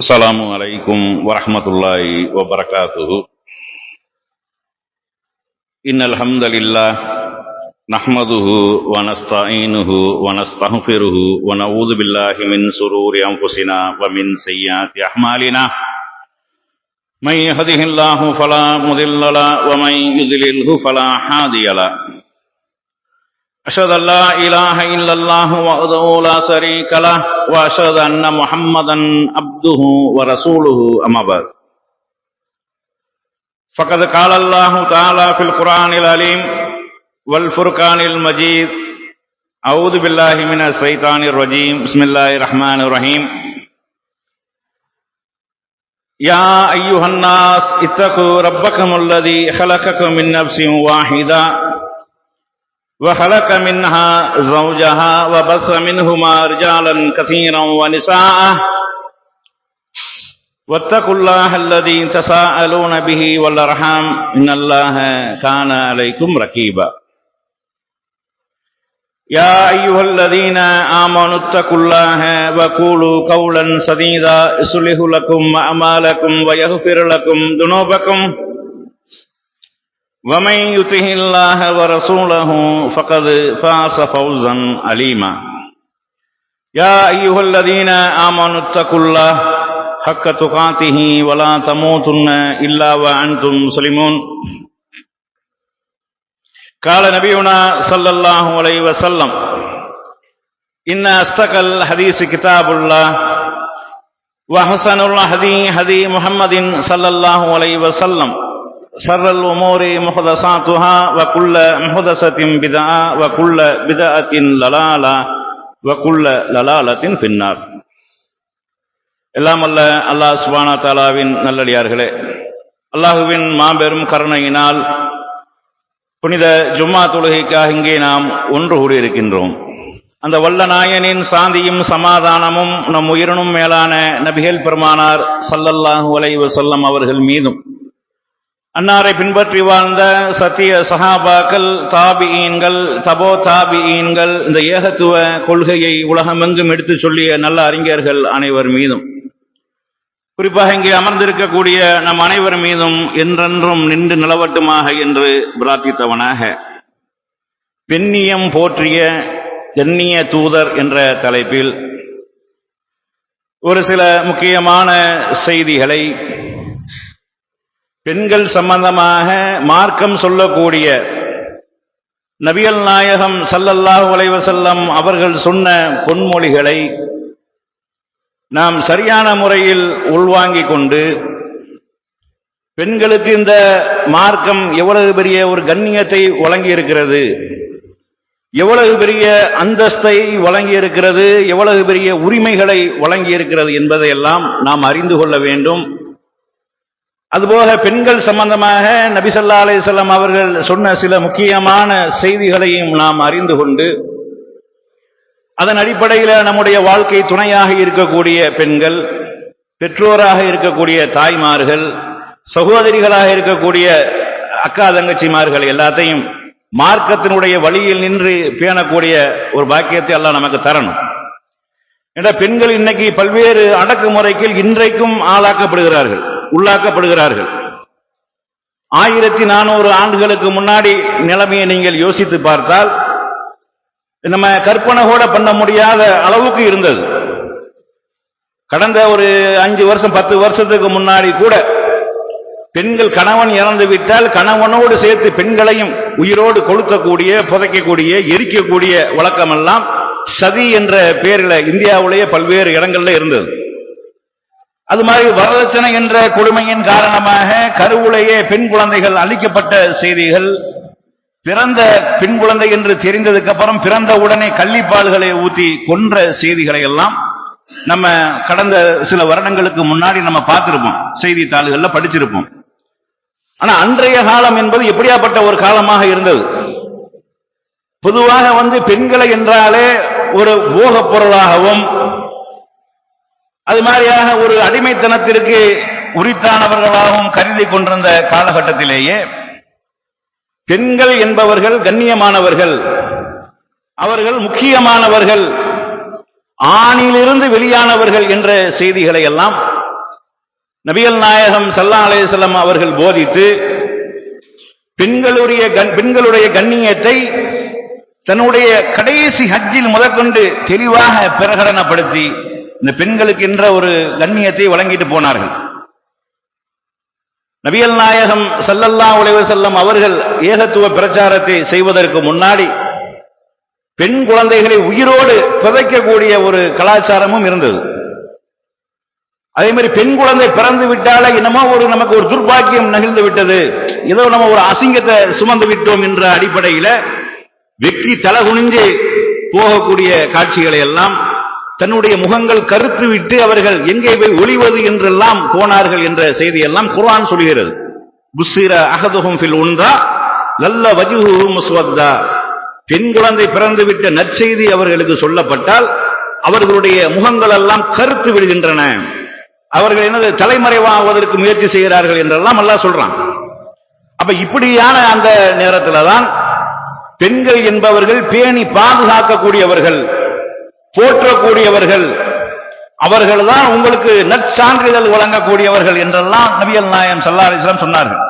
அஸ்ஸலாமு அலைக்கும் வரஹ்மத்துல்லாஹி வபரகாத்துஹு. இன்னல் ஹம்தலில்லாஹ் நஹ்மதுஹு வ நஸ்தஈனுஹு வ நஸ்தக்ஃபிருஹு வ நஊது பில்லாஹி மின் ஷுரூரி அன்ஃபுஸினா வ மின் ஸய்யிஆத்தி அஅமாலினா. மை யஹ்திஹில்லாஹு ஃபலா முதில்ல லஹு வ மை யுத்லில்ஹு ஃபலா ஹாதிய லஹு. அஷ்ஹது அல்லா இலாஹ இல்லல்லாஹு வஹ்தஹு லா ஷரீக லஹு வ அஷ்ஹது அன்ன முஹம்மதன் அப்துஹு வ ரசூலுஹு அம்மா பஅத். ஃபகத் கால அல்லாஹு தஆலா ஃபில் குர்ஆனில் அலீம் வல் ஃபுர்கானில் மஜீத். அஊது பில்லாஹி மினஷ் ஷைத்தானிர் ரஜீம். பிஸ்மில்லாஹிர் ரஹ்மானிர் ரஹீம். யா அய்யுஹன் நாஸ் இத்தகு ரப்பக்குமுல்லதீ ஹலககும் மின் நஃப்ஸின் வாஹிதா وخلق منها زوجها وبث منهما رجالا كثيرا ونساء واتقوا الله الذي تساءلون به والأرحام إن الله كان عليكم رقيبا. يا أيها الذين آمنوا اتقوا الله وقولوا قولا سديدا يصلح لكم أعمالكم ويغفر لكم ذنوبكم ومن يطع الله ورسوله فقد فاز فوزا عظيما. يا ايها الذين امنوا اتقوا الله حق تقاته ولا تموتن الا وانتم مسلمون. قال نبينا صلى الله عليه وسلم ان اصدق الحديث كتاب الله واحسن الهدي هدي محمد صلى الله عليه وسلم شر الأمور محدثاتها وكل محدثة بدعة وكل بدعة ضلالة وكل ضلالة في النار. எல்லாம் அல்ல அல்லாஹ் சுப்ஹானஹு வ தஆலாவின் நல்லடியார்களே, அல்லாஹுவின் மாபெரும் கருணையினால் புனித ஜும்மா தொழுகைக்காக இங்கே நாம் ஒன்று கூடியிருக்கின்றோம். அந்த வல்ல நாயனின் சாந்தியும் சமாதானமும் நம் உயிரினும் மேலான நபிகள் பெருமானார் ஸல்லல்லாஹு அலைஹி வஸல்லம் அவர்கள் மீதும், அன்னாரை பின்பற்றி வாழ்ந்த சத்திய சஹாபாக்கள், தாபிஈன்கள், தபோ தாபிஈன்கள், இந்த ஏகத்துவ கொள்கையை உலகமெங்கும் எடுத்து சொல்லிய நல்ல அறிஞர்கள் அனைவர் மீதும், குறிப்பாக இங்கே அமர்ந்திருக்கக்கூடிய நம் அனைவர் மீதும் என்றென்றும் நின்று நிலவட்டுமாக என்று பிரார்த்தித்தவனாக, பெண்ணியம் போற்றிய கண்ணிய தூதர் என்ற தலைப்பில் ஒரு சில முக்கியமான செய்திகளை, பெண்கள் சம்பந்தமாக மார்க்கம் சொல்லக்கூடிய நபிகள் நாயகம் ஸல்லல்லாஹு அலைஹி வஸல்லம் அவர்கள் சொன்ன பொன்மொழிகளை நாம் சரியான முறையில் உள்வாங்கிக் கொண்டு, பெண்களுக்கு இந்த மார்க்கம் எவ்வளவு பெரிய ஒரு கண்ணியத்தை வழங்கி இருக்கிறது, எவ்வளவு பெரிய அந்தஸ்தை வழங்கி இருக்கிறது, எவ்வளவு பெரிய உரிமைகளை வழங்கி இருக்கிறது என்பதையெல்லாம் நாம் அறிந்து கொள்ள வேண்டும். அதுபோல பெண்கள் சம்பந்தமாக நபி ஸல்லல்லாஹு அலைஹி வஸல்லம் அவர்கள் சொன்ன சில முக்கியமான செய்திகளையும் நாம் அறிந்து கொண்டு, அதன் அடிப்படையில் நம்முடைய வாழ்க்கை துணையாக இருக்கக்கூடிய பெண்கள், பெற்றோராக இருக்கக்கூடிய தாய்மார்கள், சகோதரிகளாக இருக்கக்கூடிய அக்கா தங்கச்சிமார்கள் எல்லாத்தையும் மார்க்கத்தினுடைய வழியில் நின்று பேணக்கூடிய ஒரு பாக்கியத்தை அல்லாஹ் நமக்கு தரணும். என்ற பெண்கள் இன்னைக்கு பல்வேறு அடக்குமுறைக்கு இன்றைக்கும் ஆளாக்கப்படுகிறார்கள், உள்ளாக்கப்படுகிறார்கள். 1400 ஆண்டுகளுக்கு முன்னாடி நிலைமையை நீங்கள் யோசித்து பார்த்தால் நம்ம கற்பனை கூட பண்ண முடியாத அளவுக்கு இருந்தது. கடந்த ஒரு 5 வருஷம் 10 வருஷத்துக்கு முன்னாடி கூட பெண்கள் கணவன் இறந்து விட்டால் கணவனோடு சேர்த்து பெண்களையும் உயிரோடு கொளுத்தக்கூடிய, புதைக்கக்கூடிய, எரிக்கக்கூடிய வழக்கமெல்லாம் சதி என்ற பெயரில் இந்தியாவிலேயே பல்வேறு இடங்கள்ல இருந்தது. அது மாதிரி வரதட்சணை என்ற கொடுமையின் காரணமாக கருவுலேயே பெண் குழந்தைகள் அழிக்கப்பட்ட செய்திகள், பிறந்த பெண் குழந்தை என்று தெரிந்ததுக்கு அப்புறம் பிறந்த உடனே கள்ளிப்பால்களை ஊற்றி கொன்ற செய்திகளை எல்லாம் நம்ம கடந்த சில வருடங்களுக்கு முன்னாடி நம்ம பார்த்திருப்போம், செய்தித்தாள்கள்ல படிச்சிருப்போம். ஆனா அன்றைய காலம் என்பது எப்படியாப்பட்ட ஒரு காலமாக இருந்தது. பொதுவாக பெண்களை என்றாலே ஒரு போகப் பொருளாகவும், அது மாதிரியாக ஒரு அடிமைத்தனத்திற்கு உரித்தானவர்களாகவும் கருதி கொண்டிருந்த காலகட்டத்திலேயே பெண்கள் என்பவர்கள் கண்ணியமானவர்கள், அவர்கள் முக்கியமானவர்கள், ஆணிலிருந்து வெளியானவர்கள் என்ற செய்திகளை எல்லாம் நபிகள் நாயகம் ஸல்லல்லாஹு அலைஹி வஸல்லம் அவர்கள் போதித்து பெண்களுடைய கண்ணியத்தை தன்னுடைய கடைசி ஹஜ்ஜில் முதற்கொண்டு தெளிவாக பிரகடனப்படுத்தி இந்த பெண்களுக்கு என்ற ஒரு கண்ணியத்தை வழங்கிட்டு போனார்கள். நபிகள் நாயகம் ஸல்லல்லாஹு அலைஹி வஸல்லம் அவர்கள் ஏகத்துவ பிரச்சாரத்தை செய்வதற்கு முன்னாடி பெண் குழந்தைகளை உயிரோடு புதைக்கக்கூடிய ஒரு கலாச்சாரமும் இருந்தது. அதே மாதிரி பெண் குழந்தை பிறந்து விட்டால என்னமோ நமக்கு ஒரு துர்பாக்கியம் நகர்ந்து விட்டது, ஏதோ நம்ம ஒரு அசிங்கத்தை சுமந்து விட்டோம் என்ற அடிப்படையில் வெற்றி தலகுனிஞ்சு போகக்கூடிய காட்சிகளை எல்லாம் தன்னுடைய முகங்கள் கருத்து விட்டு அவர்கள் எங்கே போய் ஒளிவது என்றெல்லாம் போனார்கள் என்ற செய்தியெல்லாம் குர்ஆன் சொல்கிறது. புஸ்ஸிர அஹதுஹும் ஃபில் உன்தா லல்ல வஜ்ஹுஹு முஸ்வத்தா. பெண் குழந்தை பிறந்து விட்ட நற்செய்தி அவர்களுக்கு சொல்லப்பட்டால் அவர்களுடைய முகங்கள் எல்லாம் கருத்து விடுகின்றன, அவர்கள் என்னது தலைமறைவாவதற்கு முயற்சி செய்கிறார்கள் என்றெல்லாம் அல்லாஹ் சொல்றான். அப்ப இப்படியான அந்த நேரத்தில் தான் பெண்கள் என்பவர்கள் பேணி பாதுகாக்கக்கூடியவர்கள், போற்றக்கூடியவர்கள், அவர்கள்தான் உங்களுக்கு நற்சான்றிதழ் வழங்கக்கூடியவர்கள் என்றெல்லாம் நபிகள் நாயகம் ஸல்லல்லாஹு அலைஹி வஸல்லம் சொன்னார்கள்.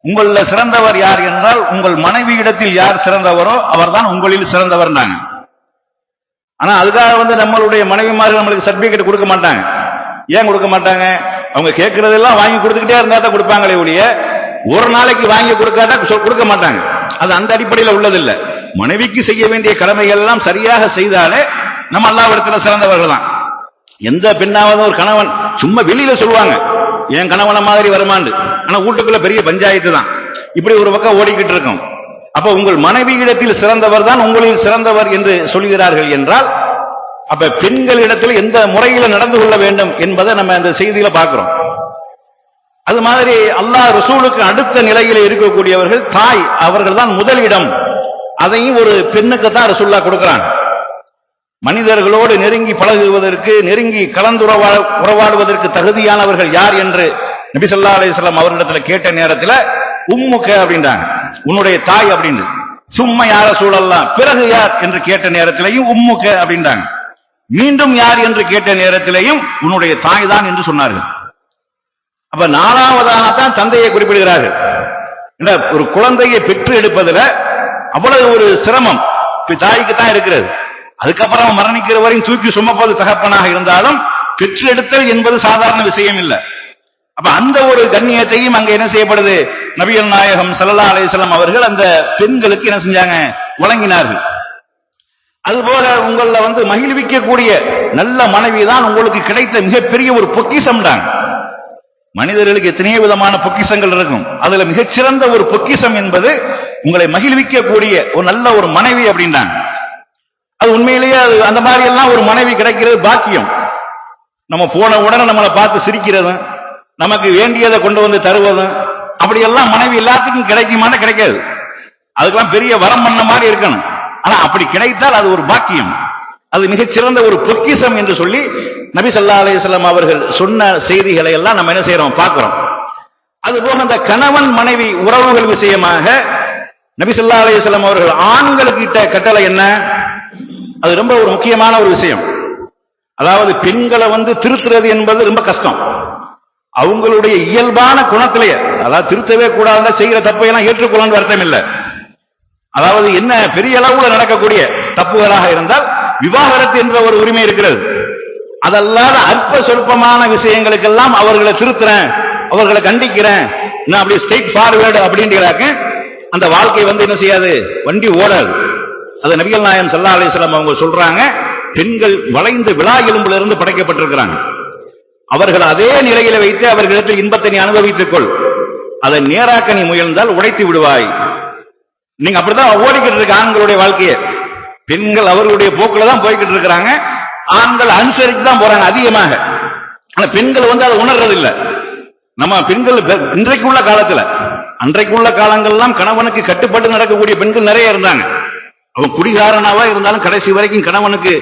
உங்கள சிறந்தவர் யார் என்றால் உங்கள் மனைவியிடத்தில் யார் சிறந்தவரோ அவர்தான் உங்களில் சிறந்தவர். ஆனா அதுக்காக நம்மளுடைய மனைவிமார்கள் நம்மளுக்கு சர்டிபிகேட் கொடுக்க மாட்டாங்க. ஏன் கொடுக்க மாட்டாங்க? அவங்க கேட்கறதெல்லாம் வாங்கி கொடுத்துக்கிட்டே இருந்தா தான் கொடுப்பாங்களே ஒழிய ஒரு நாளைக்கு வாங்கி கொடுக்காட்டா கொடுக்க மாட்டாங்க. அது அந்த அடிப்படையில் உள்ளதில்லை. மனைவிக்கு செய்ய வேண்டிய கடமைகள் எல்லாம் சரியாக செய்தாலே நம்ம அல்லாஹ்விடத்தில் சிறந்தவர்கள் தான். எந்த பெண்ணாவது ஒரு கணவன் சும்மா வெளியில சொல்லுவாங்க என் கணவன மாதிரி வருமாண்டு, ஆனா வீட்டுக்குள்ள பெரிய பஞ்சாயத்து தான். இப்படி ஒரு பக்கம் ஓடிக்கிட்டு இருக்கும். அப்ப உங்கள் மனைவியிடத்தில் சிறந்தவர் தான் உங்களில் சிறந்தவர் என்று சொல்கிறார்கள் என்றால் அப்ப பெண்களிடத்தில் எந்த முறையில் நடந்து கொள்ள வேண்டும் என்பதை நம்ம அந்த செய்தியில பார்க்கிறோம். அது மாதிரி அல்லாஹ் ரசூலுக்கு அடுத்த நிலையில் இருக்கக்கூடியவர்கள் தாய், அவர்கள் தான் முதலிடம். அதையும் ஒரு பெண்ணுக்கு தான் ரசூலுல்லாஹ் கொடுக்கிறாங்க. மனிதர்களோடு நெருங்கி பழகுவதற்கு, நெருங்கி கலந்துறவாடுவதற்கு தகுதியானவர்கள் யார் என்று நபி ஸல்லல்லாஹு அலைஹி வஸல்லம் அவர்களிடத்தில் கேட்ட நேரத்தில் உம்முக அப்படின்றாங்க, உன்னுடைய தாய் அப்படின்னு. சும்மா யார சூழல்லாம், பிறகு யார் என்று கேட்ட நேரத்திலையும் உம்முக அப்படின்றாங்க. மீண்டும் யார் என்று கேட்ட நேரத்திலையும் உன்னுடைய தாய் தான் என்று சொன்னார்கள். அப்ப நாலாவதாகத்தான் தந்தையை குறிப்பிடுகிறார்கள். ஒரு குழந்தையை பெற்று எடுப்பதில் அவ்வளவு ஒரு சிரமம் தாய்க்கு தான் இருக்கிறது. அதுக்கப்புறம் மரணிக்கிற வரையும் தூக்கி சுமப்பது தகப்பனாக இருந்தாலும் பெற்று எடுத்தல் என்பது சாதாரண விஷயம் இல்லை. அப்ப அந்த ஒரு கண்ணியத்தையும் அங்க என்ன செய்யப்படுது, நபிகள் நாயகம் ஸல்லல்லாஹு அலைஹி வஸல்லம் அவர்கள் அந்த பெண்களுக்கு என்ன செஞ்சாங்க, வழங்கினார்கள். அதுபோல உங்கள மகிழ்விக்கக்கூடிய நல்ல மனைவி தான் உங்களுக்கு கிடைத்த மிகப்பெரிய ஒரு பொக்கிஷம் தான். மனிதர்களுக்கு எத்தனையோ விதமான பொக்கிஷங்கள் இருக்கும், அதுல மிகச்சிறந்த ஒரு பொக்கிஷம் என்பது உங்களை மகிழ்விக்கக்கூடிய ஒரு நல்ல ஒரு மனைவி அப்படின்றாங்க. அது உண்மையிலேயே அது அந்த மாதிரி எல்லாம் ஒரு மனைவி கிடைக்கிறது பாக்கியம். நம்ம போன உடனே நம்மளை பார்த்து சிரிக்கிறதும், நமக்கு வேண்டியதை கொண்டு வந்து தருவதும், அப்படியெல்லாம் மனைவி எல்லாத்துக்கும் கிடைக்குமான கிடைக்காது. அதுக்கெல்லாம் பெரிய வரம் பண்ண மாதிரி இருக்கணும். ஆனா அப்படி கிடைத்தால் அது ஒரு பாக்கியம், அது மிகச்சிறந்த ஒரு பொக்கிஷம் என்று சொல்லி நபி ஸல்லல்லாஹு அலைஹி வஸல்லம் அவர்கள் சொன்ன செய்திகளை எல்லாம் நம்ம என்ன செய்யறோம், பார்க்கிறோம். அதுபோல அந்த கணவன் மனைவி உறவுகள் விஷயமாக நபி ஸல்லல்லாஹு அலைஹி வஸல்லம் அவர்கள் ஆண்களுக்கு இட்ட கட்டளை என்ன, அது ரொம்ப ஒரு முக்கியமான ஒரு விஷயம். அதாவது பெண்களை திருத்துறது என்பது ரொம்ப கஷ்டம். அவங்களுடைய இயல்பான குணத்திலேயே, அதாவது திருத்தவே கூடாது, செய்கிற தப்பையெல்லாம் ஏற்றுக்கொள்ளணும் அர்த்தம் இல்லை. அதாவது என்ன பெரிய அளவுல நடக்கக்கூடிய தப்புகளாக இருந்தால் விவாகரத்து என்ற ஒரு உரிமை இருக்கிறது. அதல்லாத அற்ப சொற்பமான விஷயங்களுக்கெல்லாம் அவர்களை திருத்துறேன், அவர்களை கண்டிக்கிறேன், நான் அப்படி ஸ்ட்ரெயிட் ஃபார்வர்டு அப்படின்றாக்க அந்த வாழ்க்கை என்ன செய்யாது, வண்டி ஓடாது. அது நபிகள் நாயகம் ஸல்லல்லாஹு அலைஹி வஸல்லம் அவங்க சொல்றாங்க, பெண்கள் வளைந்த விழா எலும்புல இருந்து படைக்கப்பட்டிருக்கிறாங்க. அவர்கள் அதே நிலையில வைத்து அவர்களிடத்தில் இன்பத்தை நீ அனுபவித்துக் கொள், அதை நேராக்க நீ முயன்றால் உடைத்து விடுவாய். நீங்க அப்படிதான் ஓடிக்கிட்டு இருக்க ஆண்களுடைய வாழ்க்கையை. பெண்கள் அவர்களுடைய போக்குல தான் போய்கிட்டு இருக்கிறாங்க, ஆண்கள் அனுசரித்து தான் போறாங்க அதிகமாக. ஆனா பெண்கள் அதை உணர்றது இல்லை. நம்ம பெண்கள் இன்றைக்கு உள்ள காலத்துல, அன்றைக்கு உள்ள காலங்கள்லாம் கணவனுக்கு கட்டுப்பட்டு நடக்கக்கூடிய பெண்கள் நிறைய இருந்தாங்க. அவன் குடிகாரனாவா இருந்தாலும் கடைசி வரைக்கும் கணவனுக்கு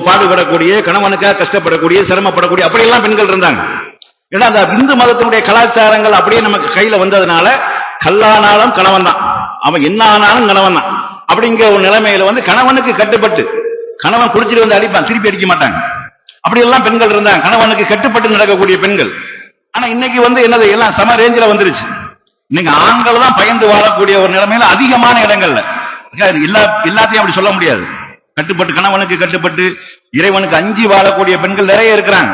பாடுபடக்கூடிய, கணவனுக்காக கஷ்டப்படக்கூடிய, சிரமப்படக்கூடிய அப்படியெல்லாம் பெண்கள் இருந்தாங்க. ஏன்னா அந்த இந்து மதத்தினுடைய கலாச்சாரங்கள் அப்படியே நமக்கு கையில வந்ததுனால கல்லானாலும் கணவன் தான், அவன் என்ன ஆனாலும் கணவன் தான் அப்படிங்கிற ஒரு நிலைமையில கணவனுக்கு கட்டுப்பட்டு, கணவன் குடிச்சிட்டு அடிப்பான், திருப்பி அடிக்க மாட்டாங்க. அப்படியெல்லாம் பெண்கள் இருந்தாங்க, கணவனுக்கு கட்டுப்பட்டு நடக்கக்கூடிய பெண்கள். ஆனா இன்னைக்கு என்னது எல்லாம் சம ரேஞ்சில வந்துருச்சு. இன்னைக்கு ஆண்கள் தான் பயந்து வாழக்கூடிய ஒரு நிலைமையில அதிகமான இடங்கள்ல எல்லாத்தையும் அப்படி சொல்ல முடியாது. கட்டுப்பட்டு கணவனுக்கு கட்டுப்பட்டு இறைவனுக்கு அஞ்சி வாழக்கூடிய பெண்கள் நிறைய இருக்கிறாங்க.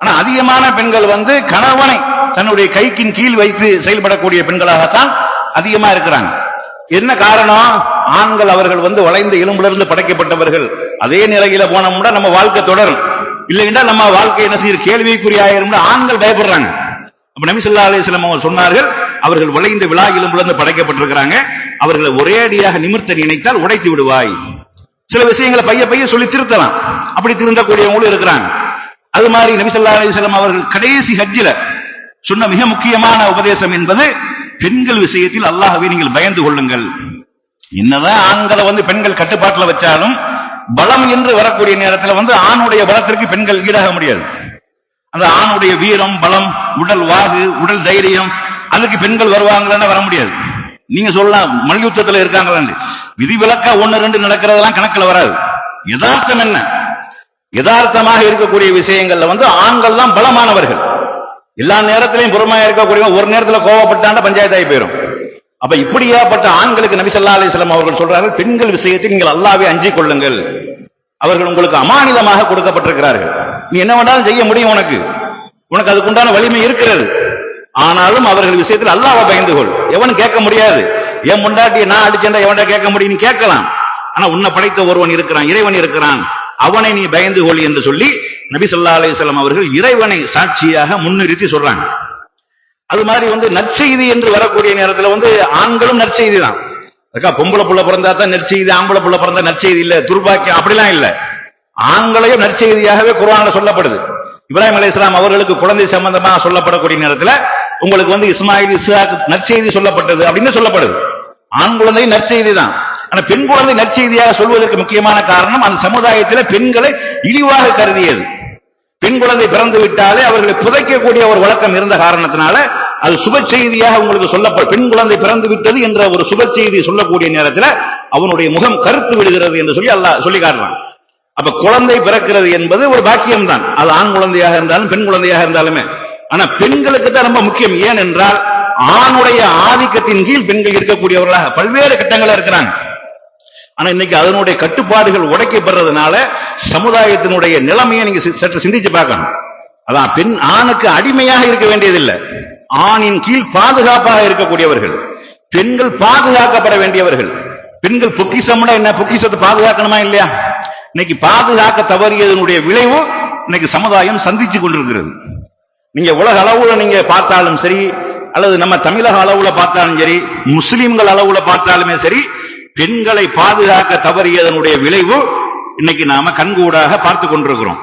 ஆனா அதிகமான பெண்கள் கணவனை தன்னுடைய கைக்கின் கீழ் வைத்து செயல்படக்கூடிய பெண்களாகத்தான் அதிகமா இருக்கிறாங்க. என்ன காரணம்? ஆண்கள் அவர்கள் வளைந்த எலும்பிலிருந்து படைக்கப்பட்டவர்கள். அதே நிலையில போனோம்னா நம்ம வாழ்க்கை தொடரும், இல்லைன்னா நம்ம வாழ்க்கை என்ன செய்ய கேள்விக்குறியாயிரும். ஆண்கள் பயப்படுறாங்க. அப்ப நபி ஸல்லல்லாஹு அலைஹி வஸல்லம் அவர்கள் சொன்னார்கள், அவர்கள் வளைந்த விலா எலும்பிலிருந்து படைக்கப்பட்டிருக்கிறாங்க, அவர்களை ஒரே அடியாக நிமிர்த்த நினைத்தால் உடைத்து விடுவாய். சில விஷயங்களை பைய சொல்லி திருத்தலாம், அப்படி திருந்தக்கூடியவங்களும் இருக்கிறாங்க. அது மாதிரி நபி ஸல்லல்லாஹு அலைஹி வஸல்லம் அவர்கள் கடைசி ஹஜ்ஜில சொன்ன மிக முக்கியமான உபதேசம் என்பது பெண்கள் விஷயத்தில் அல்லாஹ்வை நீங்கள் பயந்து கொள்ளுங்கள். என்னதான் ஆண்களை பெண்கள் கட்டுப்பாட்டில் வச்சாலும் பலம் என்று வரக்கூடிய நேரத்தில் ஆணுடைய பலத்திற்கு பெண்கள் ஈடாக முடியாது. அந்த ஆணுடைய வீரம், பலம், உடல் வாகு, உடல் தைரியம், அதுக்கு பெண்கள் வருவாங்களா? வர முடியாது. நீங்க சொல்லலாம் மல்யுத்தத்தில் இருக்காங்களா, விதிவிலக்கா 1-2 நடக்கிறதெல்லாம் கணக்கில் வராது. யதார்த்தம் என்ன? யதார்த்தமாக இருக்கக்கூடிய விஷயங்கள்ல ஆண்கள் தான் பலமானவர்கள். எல்லா நேரத்திலையும் பொறுமையா இருக்கக்கூடிய ஒரு நேரத்தில் கோவப்பட்டாண்ட பஞ்சாயத்தாகி போயிடும். அப்ப இப்படியாப்பட்ட ஆண்களுக்கு நபி ஸல்லல்லாஹு அலைஹி வஸல்லம் அவர்கள் சொல்றார்கள், பெண்கள் விஷயத்தில் நீங்கள் அல்லாஹ்வை அஞ்சிக் கொள்ளுங்கள், அவர்கள் உங்களுக்கு அமானிதமாக கொடுக்கப்பட்டிருக்கிறார்கள். நீ என்ன வேண்டாலும் செய்ய முடியும், உனக்கு அதுக்குண்டான வலிமை இருக்கிறது. ஆனாலும் அவர்கள் விஷயத்தில் அல்லாஹ்வை பயந்து கொள். எவன் கேட்க முடியாது. என் முண்டாட்டியை நான் அடிச்சேன்டா எவன்டா கேட்க முடியும்? நீ கேட்கலாம். ஆனா உன்னை படைத்த ஒருவன் இருக்கிறான், இறைவன் இருக்கிறான், அவனை நீ பயந்து கொள் என்று சொல்லி நபி ஸல்லல்லாஹு அலைஹி வஸல்லம் அவர்கள் இறைவனை சாட்சியாக முன்னிறுத்தி சொல்றாங்க. அது மாதிரி நற்செய்தி என்று வரக்கூடிய நேரத்தில் ஆண்களும் நற்செய்தி தான். அதுக்காக பொம்பளை புள்ள பிறந்தா தான் நற்செய்தி, ஆம்பளை புள்ள பிறந்தா நற்செய்தி இல்ல, துர்பாக்கியம் அப்படிலாம் இல்ல. ஆண்களையும் நற்செய்தியாகவே குர்ஆன்ல சொல்லப்படுது. இப்ராஹிம் அலைஹிஸ்ஸலாம் அவர்களுக்கு குழந்தை சம்பந்தமாக சொல்லப்படக்கூடிய நேரத்தில் உங்களுக்கு இஸ்மாயில், இஸ்ஹாக் நற்செய்தி சொல்லப்பட்டது அப்படின்னு சொல்லப்படுது. ஆண் குழந்தை நற்செய்தி தான். ஆனா பெண் குழந்தை நற்செய்தியாக சொல்வதற்கு முக்கியமான காரணம் அந்த சமுதாயத்தில் பெண்களை இழிவாக கருதியது. பெண் குழந்தை பிறந்து விட்டாலே அவர்களை புதைக்கக்கூடிய ஒரு வழக்கம் இருந்த காரணத்தினால அது சுப செய்தியாக உங்களுக்கு சொல்லப்படும். பெண் குழந்தை பிறந்து விட்டது என்ற ஒரு சுப செய்தி சொல்லக்கூடிய நேரத்தில் அவனுடைய முகம் கருத்து விடுகிறது என்று சொல்லி அல்லாஹ் சொல்லி காட்டுறான். அப்ப குழந்தை பிறக்கிறது என்பது ஒரு பாக்கியம் தான், அது ஆண் குழந்தையாக இருந்தாலும் பெண் குழந்தையாக இருந்தாலுமே. ஆனா பெண்களுக்கு தான் ரொம்ப முக்கியம். ஏன் என்றால் ஆணுடைய ஆதிக்கத்தின் கீழ் பெண்கள் இருக்கக்கூடியவர்களாக பல்வேறு கட்டங்கள் இருக்கிறாங்க. ஆனா இன்னைக்கு அதனுடைய கட்டுப்பாடுகள் உடைக்கப்படுறதுனால சமுதாயத்தினுடைய நிலைமையை நீங்க சற்று சிந்திச்சு பார்க்கணும். அதான் பெண் ஆணுக்கு அடிமையாக இருக்க வேண்டியதில்லை, ஆணின் கீழ் பாதுகாப்பாக இருக்கக்கூடியவர்கள். பெண்கள் பாதுகாக்கப்பட வேண்டியவர்கள். பெண்கள் பொக்கிஷம்னா என்ன? பொக்கிஷத்தை பாதுகாக்கணுமா இல்லையா? இன்னைக்கு பாதுகாக்க தவறியதனுடைய விளைவு இன்னைக்கு சமுதாயம் சந்திச்சு கொண்டிருக்கிறது. நீங்க உலக அளவுல நீங்க பார்த்தாலும் சரி, அல்லது நம்ம தமிழக அளவுல பார்த்தாலும் சரி, முஸ்லிம்கள் அளவுல பார்த்தாலுமே சரி, பெண்களை பாதுகாக்க தவறியதனுடைய விளைவு இன்னைக்கு நாம கண்கூடாக பார்த்து கொண்டிருக்கிறோம்.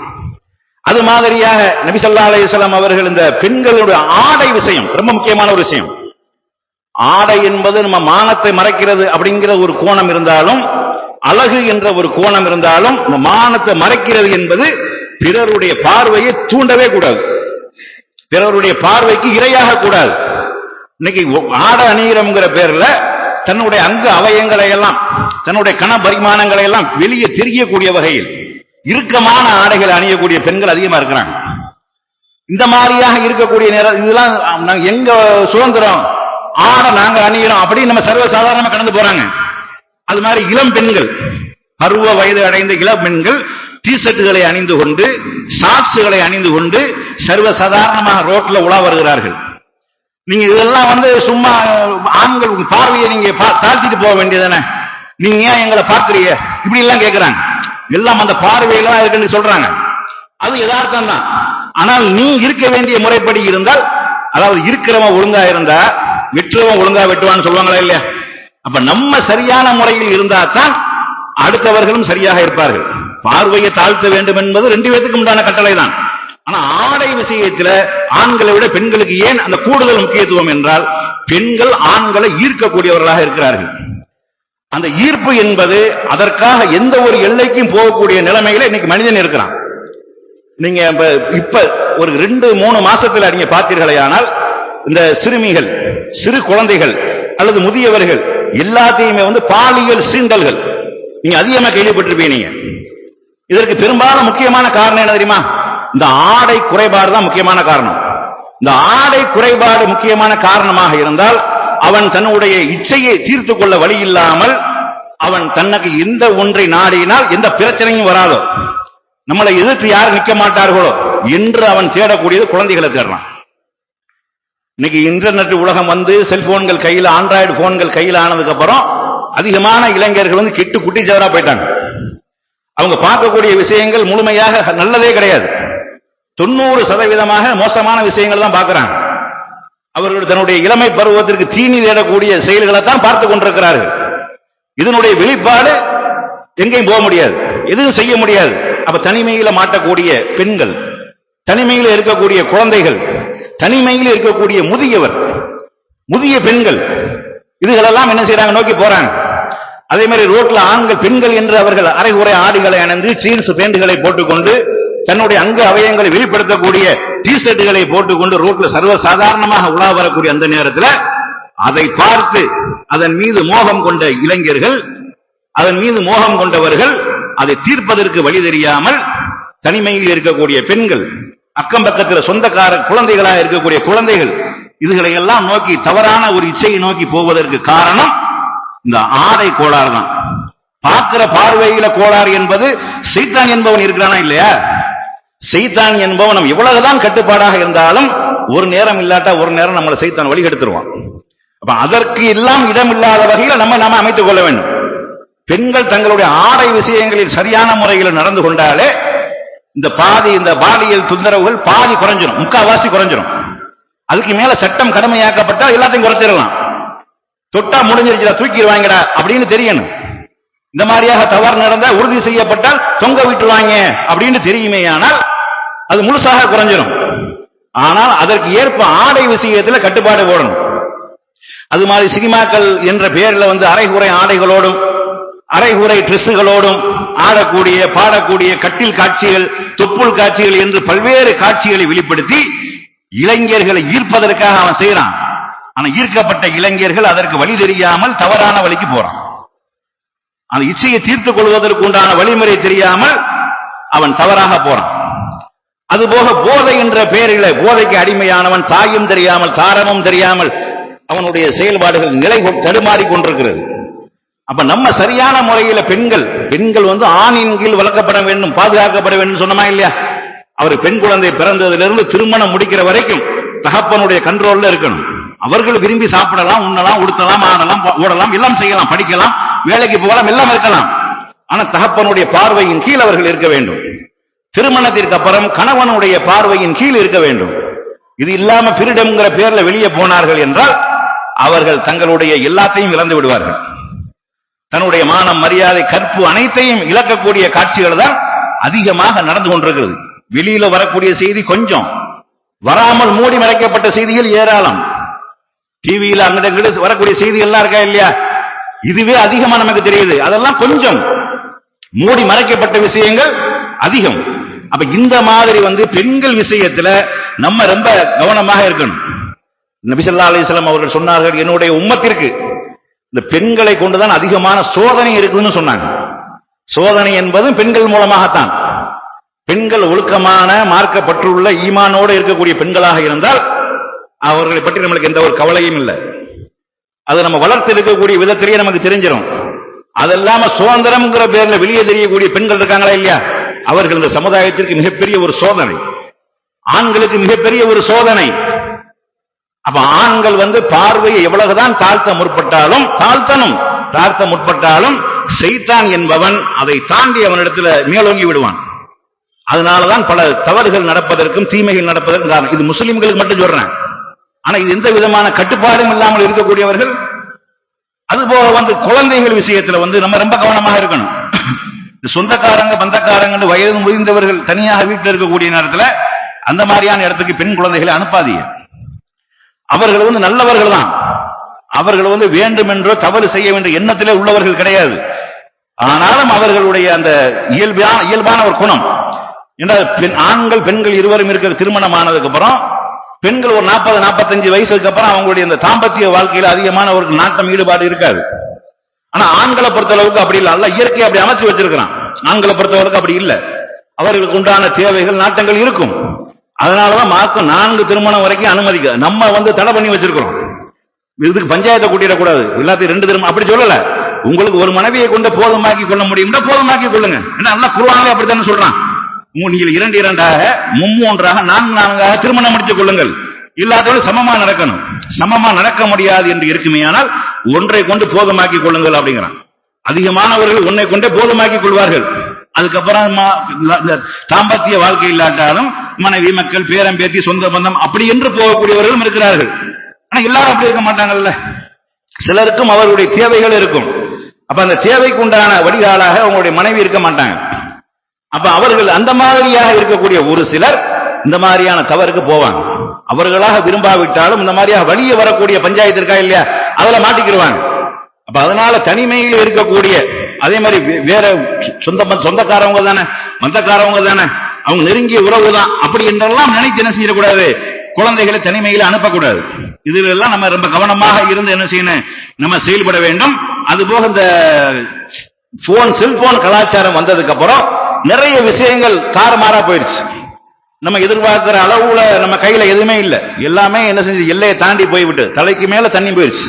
அது மாதிரியாக நபி ஸல்லல்லாஹு அலைஹி வஸல்லம் அவர்கள் இந்த பெண்களுடைய ஆடை விஷயம் ரொம்ப முக்கியமான ஒரு விஷயம். ஆடை என்பது நம்ம மானத்தை மறைக்கிறது அப்படிங்கிற ஒரு கோணம் இருந்தாலும், அழகு என்ற ஒரு கோணம் இருந்தாலும், மானத்தை மறைக்கிறது என்பது பிறருடைய பார்வையை தூண்டவே கூடாது, பிறருடைய பார்வைக்கு இரையாக கூடாது. இன்னைக்கு ஆடை அணிகிறோம்ங்கிற பேர்ல தன்னுடைய அங்க அவயங்களை எல்லாம், தன்னுடைய கன பரிமாணங்களை எல்லாம் வெளியே தெரியக்கூடிய வகையில் இறுக்கமான ஆடைகளை அணியக்கூடிய பெண்கள் அதிகமா இருக்கிறாங்க. இந்த மாதிரியாக இருக்கக்கூடிய நேரம் இதெல்லாம் எங்க சுதந்திரம், ஆடை நாங்க அணிகிறோம் அப்படின்னு நம்ம சர்வசாதாரணமா கடந்து போறாங்க. அது மாதிரி இளம் பெண்கள், பருவ வயது அடைந்த இளம் பெண்கள் டிஷர்ட்டுகளை அணிந்து கொண்டு, ஷார்ட்ஸுகளை அணிந்து கொண்டு சர்வசாதாரணமாக ரோட்ல உலா வருகிறார்கள். நீங்க இதெல்லாம் சும்மா ஆண்கள் பார்வையை நீங்க தாழ்த்திட்டு போக வேண்டியதானே, நீங்க ஏன் எங்களை பார்க்கிறீங்க இப்படி எல்லாம் கேட்கிறாங்க. எல்லாம் அந்த பார்வையெல்லாம் இருக்குன்னு சொல்றாங்க. அது யதார்த்தம் தான். ஆனால் நீ இருக்க வேண்டிய முறைப்படி இருந்தால், அதாவது இருக்கிறவன் ஒழுங்கா இருந்தா வெற்றுவன் ஒழுங்கா வெட்டுவான்னு சொல்லுவாங்களா இல்லையா? அப்ப நம்ம சரியான முறையில் இருந்தா தான் அடுத்தவர்களும் சரியாக இருப்பார்கள். பார்வையை தாழ்த்த வேண்டும் என்பது 2 பேத்துக்கு உண்டான கட்டளை தான். ஆனா ஆடை விஷயத்துல ஆண்களை விட பெண்களுக்கு ஏன் அந்த கூடுதல் முக்கியத்துவம் என்றால், பெண்கள் ஆண்களை ஈர்க்கக்கூடியவர்களாக இருக்கிறார்கள். அந்த ஈர்ப்பு என்பது அதற்காக எந்த ஒரு எல்லைக்கும் போகக்கூடிய நிலைமையில இன்னைக்கு மனிதன் இருக்கிறான். நீங்க இப்ப ஒரு 2-3 மாசத்துல நீங்க பார்த்தீர்களேயானால், இந்த சிறுமிகள், சிறு குழந்தைகள் அல்லது முதியவர்கள் எல்லாத்தையுமே பாலியல் சீண்டல்கள் நீங்க அதிகமா கேள்விப்பட்டிருப்பீங்க. இதற்கு பெரும்பாலும் முக்கியமான காரணம் என்ன தெரியுமா? இந்த ஆடை குறைபாடு தான் முக்கியமான காரணம். இந்த ஆடை குறைபாடு முக்கியமான காரணமாக இருந்தால் அவன் தன்னுடைய இச்சையை தீர்த்து கொள்ள வழி இல்லாமல் அவன் தனக்கு எந்த ஒன்றை நாடினால் எந்த பிரச்சனையும் வராதோ, நம்மளை எதிர்த்து யார் நிற்க மாட்டார்களோ என்று அவன் தேடக்கூடியது குழந்தைகளை தேடுறான். இன்னைக்கு இன்டர்நெட் உலகம் வந்து செல்போன்கள் கையில், ஆண்ட்ராய்டு போன்கள் கையில் ஆனதுக்கு அப்புறம் அதிகமான இளைஞர்கள் கெட்டு குட்டி சேவரா போயிட்டாங்க. அவங்க பார்க்கக்கூடிய விஷயங்கள் முழுமையாக நல்லதே கிடையாது. 90% மோசமான விஷயங்கள் தான் பார்க்கிறாங்க. அவர்கள் தன்னுடைய இளமை பருவத்திற்கு தீனி தேடக்கூடிய செயல்களை தான் பார்த்து கொண்டிருக்கிறார்கள். இதனுடைய வெளிப்பாடு எங்கேயும் போக முடியாது, எதுவும் செய்ய முடியாது. அப்ப தனிமையில மாட்டக்கூடிய பெண்கள், தனிமையில் இருக்கக்கூடிய குழந்தைகள், தனிமையில் இருக்கக்கூடிய முதிய பெண்கள், இதுகளெல்லாம் என்ன செய்யறாங்க, நோக்கி போறாங்க. அதே மாதிரி ரோட்ல ஆண்கள் பெண்கள் என்று அவர்கள் அரைகுறை ஆடைகளை அணிந்து ஜீன்ஸ் பேண்டுகளை போட்டுக்கொண்டு தன்னுடைய அங்க அவயங்களை வெளிப்படுத்தக்கூடிய டி ஷர்ட்டுகளை போட்டுக்கொண்டு ரோட்ல சர்வசாதாரணமாக உலா வரக்கூடிய அந்த நேரத்தில் அதை பார்த்து அதன் மீது மோகம் கொண்ட இளைஞர்கள், அதன் மீது மோகம் கொண்டவர்கள் அதை தீர்ப்பதற்கு வழி தெரியாமல் தனிமையில் இருக்கக்கூடிய பெண்கள், அக்கம் பக்கத்தில் சொந்தக்கார குழந்தைகளாக இருக்கக்கூடிய குழந்தைகள், இதுகளை எல்லாம் நோக்கி தவறான ஒரு இச்சையை நோக்கி போவதற்கு காரணம் இந்த ஆடை கோளாறு தான். பார்க்கிற பார்வையில கோளாறு என்பது சைத்தான் என்பவன் இருக்கிறானா இல்லையா? சைத்தான் என்பவன் எவ்வளவுதான் கட்டுப்பாடாக இருந்தாலும் ஒரு நேரம் இல்லாட்டா ஒரு நேரம் நம்மளை சைத்தான் வழிகெடுத்துருவான். அப்ப அதற்கு எல்லாம் இடம் இல்லாத வகையில் நாம அமைத்துக் கொள்ள வேண்டும். பெண்கள் தங்களுடைய ஆடை விஷயங்களில் சரியான முறையில் நடந்து கொண்டாலே இந்த பாலியல் தொந்தரவுகள் பாதி குறைஞ்சிடும், முக்காவாசி குறைஞ்சிடும். அதுக்கு மேல சட்டம் கடமையாக்கப்பட்டால் எல்லாத்தையும் குறைச்சிடலாம். தொட்டா முடிஞ்சிருச்சா, தூக்கிடுவாங்கடா அப்படின்னு தெரியணும். இந்த மாதிரியாக தவறு நடந்தா உறுதி செய்யப்பட்டால் தொங்க விட்டுருவாங்க அப்படின்னு தெரியுமே, ஆனால் அது முழுசாக குறைஞ்சிடும். ஆனால் அதற்கு ஏற்ப ஆடை விஷயத்தில் கட்டுப்பாடு போடணும். அது மாதிரி சினிமாக்கள் என்ற பெயரில் அரைகுறை ஆடைகளோடும் அரைகுறை ட்ரெஸ்ஸுகளோடும் ஆடக்கூடிய பாடக்கூடிய கட்டில் காட்சிகள், தொப்புள் காட்சிகள் என்று பல்வேறு காட்சிகளை வெளிப்படுத்தி இளைஞர்களை ஈர்ப்பதற்காக அவன் செய்யறான். ஆனா ஈர்க்கப்பட்ட இளைஞர்கள் அதற்கு வழி தெரியாமல் தவறான வழிக்கு போறான். அந்த இச்சையை தீர்த்துக் கொள்வதற்கு உண்டான வழிமுறை தெரியாமல் அவன் தவறாக போறான். அதுபோக போதை என்ற பெயரில் போதைக்கு அடிமையானவன் தாயும் தெரியாமல் தாரமும் தெரியாமல் அவனுடைய செயல்பாடுகள் நிலை தடுமாறி கொண்டிருக்கிறது. அப்ப நம்ம சரியான முறையில் பெண்கள் ஆணின் கீழ் வளர்க்கப்பட வேண்டும், பாதுகாக்கப்பட வேண்டும் சொன்னமா இல்லையா? அவர் பெண் குழந்தை பிறந்ததிலிருந்து திருமணம் முடிக்கிற வரைக்கும் தகப்பனுடைய கண்ட்ரோல்ல இருக்கணும். அவர்கள் விரும்பி சாப்பிடலாம், உண்ணலாம், உடுத்தலாம், ஆடலாம், ஓடலாம், எல்லாம் செய்யலாம், படிக்கலாம், வேலைக்கு போகலாம், எல்லாம் இருக்கலாம். ஆனா தகப்பனுடைய பார்வையின் கீழ் அவர்கள் இருக்க வேண்டும். திருமணத்திற்கு அப்புறம் கணவனுடைய பார்வையின் கீழ் இருக்க வேண்டும். இது இல்லாம ஃப்ரீடம்ங்கிற பேர்ல வெளியே போனார்கள் என்றால் அவர்கள் தங்களுடைய எல்லாத்தையும் இழந்து விடுவார்கள். தன்னுடைய மானம், மரியாதை, கற்பு அனைத்தையும் இழக்கக்கூடிய காட்சிகள் தான் அதிகமாக நடந்து கொண்டிருக்கிறது. வெளியில வரக்கூடிய செய்தி கொஞ்சம், வராமல் மூடி மறைக்கப்பட்ட செய்திகள் ஏராளம். டிவியில அங்கிட்ட வரக்கூடிய செய்திகள்லாம் இருக்கா இல்லையா? இதுவே அதிகமா நமக்கு தெரியுது. அதெல்லாம் கொஞ்சம், மூடி மறைக்கப்பட்ட விஷயங்கள் அதிகம். அப்ப இந்த மாதிரி பெண்கள் விஷயத்துல நம்ம ரொம்ப கவனமாக இருக்கணும். நபி ஸல்லல்லாஹு அலைஹி வஸல்லம் அவர்கள் சொன்னார்கள், என்னுடைய உம்மத்திற்கு இந்த பெண்களை கொண்டுதான் அதிகமான சோதனை இருக்குதுன்னு சொன்னாங்க. சோதனை என்பது பெண்கள் மூலமாகத்தான். பெண்கள் ஒழுக்கமான மார்க்கப்பட்டுள்ள ஈமானோடு இருக்கக்கூடிய பெண்களாக இருந்தால் அவர்களை பற்றி நம்மளுக்கு எந்த ஒரு கவலையும் இல்லை. அது நம்ம வளர்த்து இருக்கக்கூடிய விதத்திலேயே நமக்கு தெரிஞ்சிடும். அதெல்லாம சுதந்திரம்ங்கிற பேர்ல வெளியே தெரியக்கூடிய பெண்கள் இருக்காங்களா இல்லையா? அவர்கள் இந்த சமுதாயத்திற்கு மிகப்பெரிய ஒரு சோதனை, ஆண்களுக்கு மிகப்பெரிய ஒரு சோதனை. அப்ப ஆண்கள் பார்வையை எவ்வளவுதான் தாழ்த்த முற்பட்டாலும் சைத்தான் என்பவன் அதை தாண்டி அவனிடத்துல மேலோங்கி விடுவான். அதனாலதான் பல தவறுகள் நடப்பதற்கும் தீமைகள் நடப்பதற்கும் காரணம். இது முஸ்லிம்களுக்கு மட்டும் சொல்றேன். ஆனா இது எந்த விதமான கட்டுப்பாடும் இல்லாமல் இருக்கக்கூடியவர்கள். அதுபோக குழந்தைகள் விஷயத்துல நம்ம ரொம்ப கவனமாக இருக்கணும். சொந்தக்காரங்க, பந்தக்காரங்க, வயது முதிர்ந்தவர்கள் தனியாக வீட்டில் இருக்கக்கூடிய நேரத்தில் அந்த மாதிரியான இடத்துக்கு பெண் குழந்தைகளை அனுப்பாதீங்க. அவர்கள் நல்லவர்கள் தான். அவர்கள் வேண்டுமென்றோ தவறு செய்ய வேண்டிய எண்ணத்திலே உள்ளவர்கள் கிடையாது. ஆனாலும் அவர்களுடைய அந்த இயல்பான ஒரு குணம். ஆண்கள் பெண்கள் இருவரும் இருக்கிற திருமணம் ஆனதுக்கு அப்புறம் பெண்கள் ஒரு 40-45 வயசுக்கு அப்புறம் அவங்களுடைய இந்த தாம்பத்திய வாழ்க்கையில அதிகமான ஒரு நாட்டம், ஈடுபாடு இருக்காது. ஆனா ஆண்களை பொறுத்தளவுக்கு அப்படி இல்லை. அல்ல இயற்கை அப்படி அமைச்சு வச்சிருக்கிறான். ஆண்களை பொறுத்தவரைக்கும் அப்படி இல்லை. அவர்களுக்கு உண்டான தேவைகள், நாட்டங்கள் இருக்கும். அதனாலதான் மார்க்கம் 4 திருமணம் வரைக்கும் அனுமதிக்க. நம்ம தடை பண்ணி வச்சிருக்கிறோம். இதுக்கு பஞ்சாயத்தை கூட்டிடக்கூடாது, எல்லாத்தையும் 2 திருமணம் அப்படி சொல்லல. உங்களுக்கு ஒரு மனைவியை கொண்டு போதுமாக்கி கொள்ள முடியும்னா போதுமாக்கி கொள்ளுங்க. நல்லா குர்ஆன்ல அப்படித்தானே சொல்றான். நீங்கள் 2 2ஆக 3 4 4ஆக திருமணம் முடித்துக் கொள்ளுங்கள். இல்லாதோடு சமமா நடக்கணும். சமமா நடக்க முடியாது என்று இருக்குமேயானால் ஒன்றை கொண்டு போதுமாக்கி கொள்ளுங்கள் அப்படிங்கிறான். அதிகமானவர்கள் ஒன்றை கொண்டே போதுமாக்கி கொள்வார்கள். அதுக்கப்புறம் தாம்பத்திய வாழ்க்கை இல்லாட்டாலும் மனைவி மக்கள் பேரம் பேத்தி சொந்த பந்தம் அப்படி என்று போகக்கூடியவர்களும் இருக்கிறார்கள். ஆனா எல்லாரும் அப்படி இருக்க மாட்டாங்கல்ல. சிலருக்கும் அவர்களுடைய தேவைகள் இருக்கும். அப்ப அந்த தேவைக்கு உண்டான வடிகாலாக அவங்களுடைய மனைவி இருக்க மாட்டாங்க. அப்ப அவர்கள் அந்த மாதிரியாக இருக்கக்கூடிய ஒரு சிலர் இந்த மாதிரியான தவறுக்கு போவாங்க. அவர்களாக விரும்பாவிட்டாலும் இந்த மாதிரியாக வழியே வரக்கூடிய பஞ்சாயத்து இருக்கா இல்லையா, அதுல மாட்டிக்கிடுவாங்க. அப்ப அதனால தனிமையில் இருக்கக்கூடிய அதே மாதிரி வேற சொந்தக்காரவங்க தானே, மந்தக்காரவங்க தானே, அவங்க நெருங்கிய உறவு தான், அப்படி என்றெல்லாம் நினைத்து என்ன செய்யக்கூடாது, குழந்தைகளை தனிமையில அனுப்பக்கூடாது. இதுல எல்லாம் நம்ம ரொம்ப கவனமாக இருந்து என்ன செய்யணும், நம்ம செயல்பட வேண்டும். அதுபோக இந்த செல்போன் கலாச்சாரம் வந்ததுக்கு அப்புறம் நிறைய விஷயங்கள் தாறுமாறா போயிடுச்சு. நம்ம எதிர்பார்க்கிற அளவுல நம்ம கையில எதுவுமே இல்லை. எல்லாமே என்ன செஞ்சு எல்லையை தாண்டி போய்விட்டு தலைக்கு மேல தண்ணி போயிடுச்சு.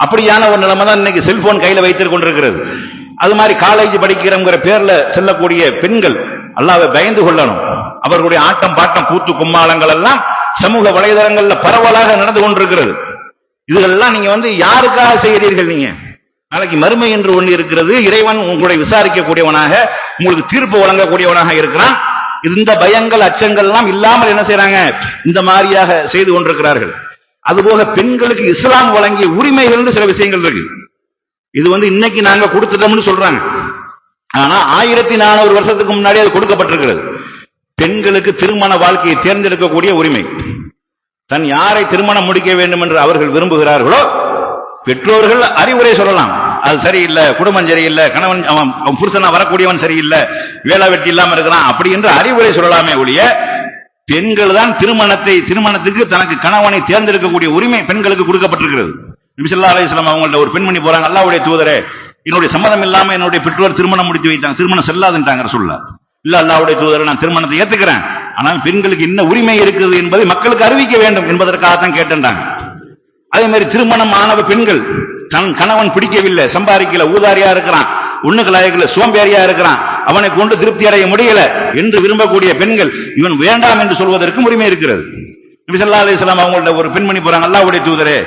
அப்படியான ஒரு நிலைமை தான் இன்னைக்கு செல்போன் கையில வைத்துக் கொண்டிருக்கிறது. அது மாதிரி காலேஜ் படிக்கிறங்கிற பேர்ல செல்லக்கூடிய பெண்கள் அல்லாஹ்வை பயந்து கொள்ளணும். அவர்களுடைய ஆட்டம் பாட்டம் கூத்து கும்மாளங்கள் எல்லாம் சமூக வலைதளங்கள்ல பரவலாக நடந்து கொண்டிருக்கிறது. இதுகளெல்லாம் நீங்க யாருக்காக செய்கிறீர்கள்? நீங்க நாளைக்கு மறுமை என்று ஒன்று இருக்கிறது. இறைவன் உங்களுடைய விசாரிக்கக்கூடியவனாக, உங்களுக்கு தீர்ப்பு வழங்கக்கூடியவனாக இருக்கிறான். இந்த பயங்கள் அச்சங்கள் எல்லாம் இல்லாமல் என்ன செய்யறாங்க, இந்த மாதிரியாக செய்து கொண்டிருக்கிறார்கள். அதுபோக பெண்களுக்கு இஸ்லாம் வழங்கிய உரிமைகள் சில விஷயங்கள் இருக்கு. இது இன்னைக்கு நாங்க கொடுத்துட்டோம்னு சொல்றாங்க. ஆனா 1400 வருஷத்துக்கு முன்னாடி அது கொடுக்கப்பட்டிருக்கிறது. பெண்களுக்கு திருமண வாழ்க்கையை தேர்ந்தெடுக்கக்கூடிய உரிமை. தன் யாரை திருமணம் முடிக்க வேண்டும் என்று அவர்கள் விரும்புகிறார்களோ பெற்றோர்கள் அறிவுரை சொல்லலாம். அது சரியில்லை, குடும்பம் சரியில்லை, கணவன் அவன் புருஷனா வரக்கூடியவன் சரியில்லை, வேலை வெட்டி இல்லாம இருக்கிறான் அப்படி என்று அறிவுரை சொல்லலாமே ஒழிய பெண்கள் தான் திருமணத்துக்கு தனக்கு கணவனை தேர்ந்தெடுக்கக்கூடிய உரிமை பெண்களுக்கு கொடுக்கப்பட்டிருக்கிறது. நபி ஸல்லல்லாஹு அலைஹி வஸல்லம் அவங்கள்ட்ட ஒரு பெண்மணி போறாங்க, அல்லாஹ்வுடைய தூதரே, என்னுடைய சம்மதம் இல்லாம என்னுடைய பெற்றோர் திருமணம் முடித்து வைத்தாங்க, திருமணம் செல்லாதுன்றாங்க ரசூலுல்லாஹ். இல்ல அல்லாஹ்வுடைய தூதரே, நான் திருமணத்தை ஏத்துக்கிறேன், ஆனால் பெண்களுக்கு என்ன உரிமை இருக்குது என்பதை மக்களுக்கு அறிவிக்க வேண்டும் என்பதற்காகத்தான் கேட்டாங்க. அதே மாதிரி திருமணம் ஆனவ பெண்கள் தன் கணவன் பிடிக்கவில்லை, சம்பாதிக்கல, ஊதாரியா இருக்கிறான், ஒண்ணுக்கு லாயக்கல, சோம்பேறியா இருக்கிறான், அவனை கொண்டு திருப்தி அடைய முடியல என்று விரும்பக்கூடிய பெண்கள் இவன் வேண்டாம் என்று சொல்வதற்கும் உரிமை இருக்கிறது. நபி ஸல்லல்லாஹு அலைஹி வஸல்லம் அவங்கள்ட்ட ஒரு பெண்மணி போறாங்க, அல்லாஹ்வுடைய தூதரே,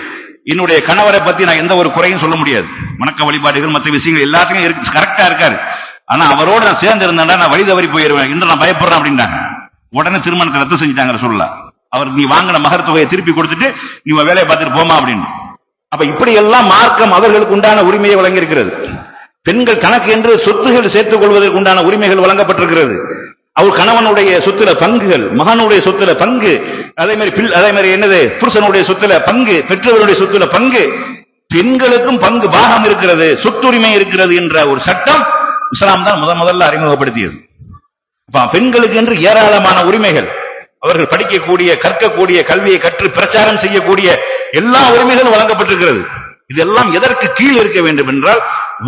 என்னுடைய கணவரை பத்தி நான் எந்த ஒரு குறையும் சொல்ல முடியாது, வணக்க வழிபாடுகள் மற்ற விஷயங்கள் எல்லாத்துக்கும் கரெக்டா இருக்காரு, ஆனா அவரோட நான் சேர்ந்து இருந்தேன்டா நான் வழி தவறி போயிருவேன் என்று நான் பயப்படுறேன் அப்படின்ட்டாங்க. உடனே திருமணத்தை ரத்து செஞ்சுட்டாங்க ரசூலுல்லாஹ். அவருக்கு நீ வாங்கின மகர் தொகையை திருப்பி கொடுத்துட்டு நீ வேலையை பார்த்துட்டு போமா அப்படின்னு. அப்ப இப்படி எல்லாம் மார்க்கம் அவர்களுக்கு உண்டான உரிமையை வழங்கியிருக்கிறது. பெண்கள் தனக்கு என்று சொத்துகள் சேர்த்துக் கொள்வதற்கு உண்டான உரிமைகள் வழங்கப்பட்டிருக்கிறது. அவர் கணவனுடைய சொத்துல பங்குகள், மகனுடைய சொத்துல பங்கு, அதே மாதிரி என்னது, புருஷனுடைய சொத்துல பங்கு, பெற்றவருடைய சொத்துல பங்கு, பெண்களுக்கும் பங்கு பாகம் இருக்கிறது, சொத்துரிமை இருக்கிறது என்ற ஒரு சட்டம் இஸ்லாம் தான் முதல்ல அறிமுகப்படுத்தியது. பெண்களுக்கு என்று ஏராளமான உரிமைகள், அவர்கள் படிக்கக்கூடிய கற்கக்கூடிய கல்வியை கற்று பிரச்சாரம் செய்யக்கூடிய எல்லா உரிமைகளும் வழங்கப்பட்டிருக்கிறது. இதெல்லாம் எதற்கு கீழ் இருக்க வேண்டும் என்றால்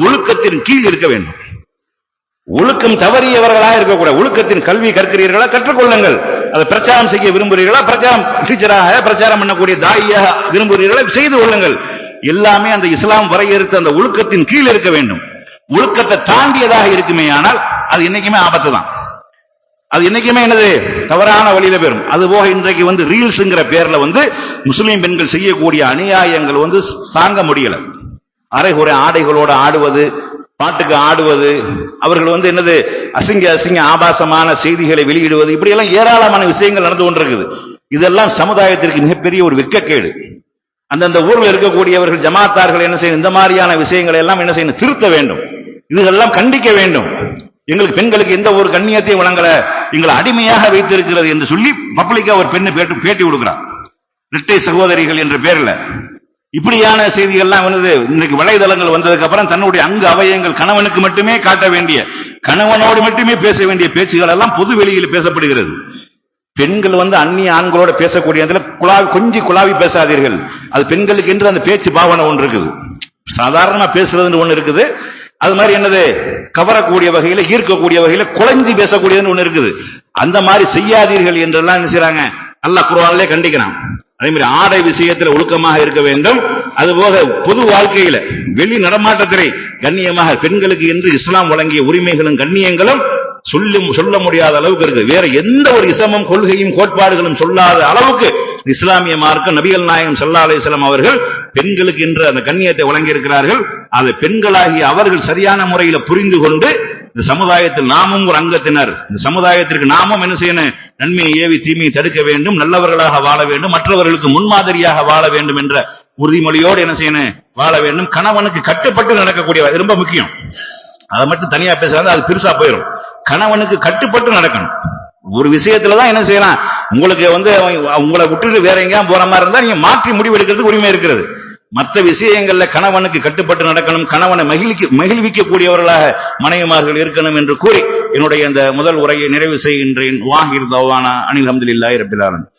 ஒழுக்கத்தின் கீழ் இருக்க வேண்டும். ஒழுக்கம் தவறியவர்களாக இருக்கக்கூடாது. ஒழுக்கத்தின் கல்வி கற்கிறீர்களா, கற்றுக்கொள்ளுங்கள். அதை பிரச்சாரம் செய்ய விரும்புகிறீர்களா, பிரச்சாரம் டீச்சராக பிரச்சாரம் பண்ணக்கூடிய தாயாக விரும்புகிறீர்களா, செய்து கொள்ளுங்கள். எல்லாமே அந்த இஸ்லாம் வரையறுத்த அந்த ஒழுக்கத்தின் கீழ் இருக்க வேண்டும். ஒழுக்கத்தை தாண்டியதாக இருக்குமே ஆனால் அது என்னைக்குமே ஆபத்து தான். அது என்னைக்குமே என்னது, தவறான வழியில பெறும். அதுபோக இன்றைக்கு ரீல்ஸ்ங்கிற பேர்ல முஸ்லீம் பெண்கள் செய்யக்கூடிய அநியாயங்கள் தாங்க முடியல. அரைகுறை ஆடைகளோட ஆடுவது, பாட்டுக்கு ஆடுவது, அவர்கள் என்னது அசிங்க அசிங்க ஆபாசமான செய்திகளை வெளியிடுவது, இப்படி எல்லாம் ஏராளமான விஷயங்கள் நடந்து கொண்டிருக்குது. இதெல்லாம் சமுதாயத்திற்கு மிகப்பெரிய ஒரு வெட்கக்கேடு. அந்தந்த ஊரில் இருக்கக்கூடியவர்கள் ஜமாத்தார்கள் என்ன செய்யணும், இந்த மாதிரியான விஷயங்களை எல்லாம் என்ன செய்யணும், திருத்த வேண்டும். இதெல்லாம் கண்டிக்க வேண்டும். எங்களுக்கு பெண்களுக்கு எந்த ஒரு கண்ணியத்தையும் வழங்கல, எங்களை அடிமையாக வைத்திருக்கிறது என்று சொல்லி பப்ளிக்கா ஒரு பெண்ணு பேட்டி கொடுக்கிறார், இரட்டை சகோதரிகள் என்ற பேர்ல. இப்படியான செய்திகள்லாம் இன்னைக்கு வலைதளங்கள் வந்ததுக்கு அப்புறம் தன்னுடைய அங்கு அவயங்கள் கணவனுக்கு மட்டுமே காட்ட வேண்டிய, கணவனோடு மட்டுமே பேச வேண்டிய பேச்சுகள் எல்லாம் பொது வெளியில் பேசப்படுகிறது. பெண்கள் அந்நிய ஆண்களோட பேசக்கூடிய கொஞ்சி குழாவி பேசாதீர்கள். அது பெண்களுக்கு என்று அந்த பேச்சு பாவனை ஒன்று இருக்குது. சாதாரணமா பேசுறது ஒன்று இருக்குது, அது மாதிரி என்னது கவரக்கூடிய வகையில, ஈர்க்கக்கூடிய வகையில குழஞ்சி பேசக்கூடியதுன்னு ஒண்ணு இருக்குது. அந்த மாதிரி செய்யாதீர்கள் என்றெல்லாம் என்ன செய்றாங்க, அல்லாஹ் குர்ஆனிலே கண்டிக்கிறான். அதே மாதிரி ஆடை விஷயத்துல ஒழுக்கமாக இருக்க வேண்டும். அதுபோக பொது வாழ்க்கையில வெளி நடமாட்டத்திலே கண்ணியமாக பெண்களுக்கு என்று இஸ்லாம் வழங்கிய உரிமைகளும் கண்ணியங்களும் சொல்ல முடியாத அளவுக்கு இருக்கு. வேற எந்த ஒரு இஸ்லாமும் கொள்கையும் கோட்பாடுகளும் சொல்லாத அளவுக்கு இஸ்லாமிய மார்க்கம் நபிகள் நாயகம் ஸல்லல்லாஹு அலைஹி வஸல்லம் அவர்கள் பெண்களுக்கு என்று அந்த கண்ணியத்தை வழங்கி இருக்கிறார்கள். அதை பெண்களாகி அவர்கள் சரியான முறையில புரிந்து கொண்டு இந்த சமுதாயத்தில் நாமும் ஒரு அங்கத்தினர், இந்த சமுதாயத்திற்கு நாமும் என்ன செய்யணும், நன்மையை ஏவி தீமையை தடுக்க வேண்டும், நல்லவர்களாக வாழ வேண்டும், மற்றவர்களுக்கு முன்மாதிரியாக வாழ வேண்டும் என்ற உறுதிமொழியோடு என்ன செய்யணும், வாழ வேண்டும். கணவனுக்கு கட்டுப்பட்டு நடக்கக்கூடிய ரொம்ப முக்கியம். அதை மட்டும் தனியா பேசுறாங்க, அது பெருசா போயிடும். கணவனுக்கு கட்டுப்பட்டு நடக்கணும். ஒரு விஷயத்துலதான் என்ன செய்யலாம், உங்களுக்கு உங்களை விட்டுட்டு வேற எங்கேயும் போற மாதிரி இருந்தா நீங்க மாற்றி முடிவு எடுக்கிறதுக்கு உரிமை இருக்கிறது. மற்ற விஷயங்கள்ல கணவனுக்கு கட்டுப்பட்டு நடக்கணும், கணவனை மகிழ்விக்கக்கூடியவர்களாக மனைவிமார்கள் இருக்கணும் என்று கூறி என்னுடைய இந்த முதல் உரையை நிறைவு செய்கின்றேன். வாஹிர் தவானா அனில் ஹம்துலில்லாஹி ரப்பில் ஆலமீன்.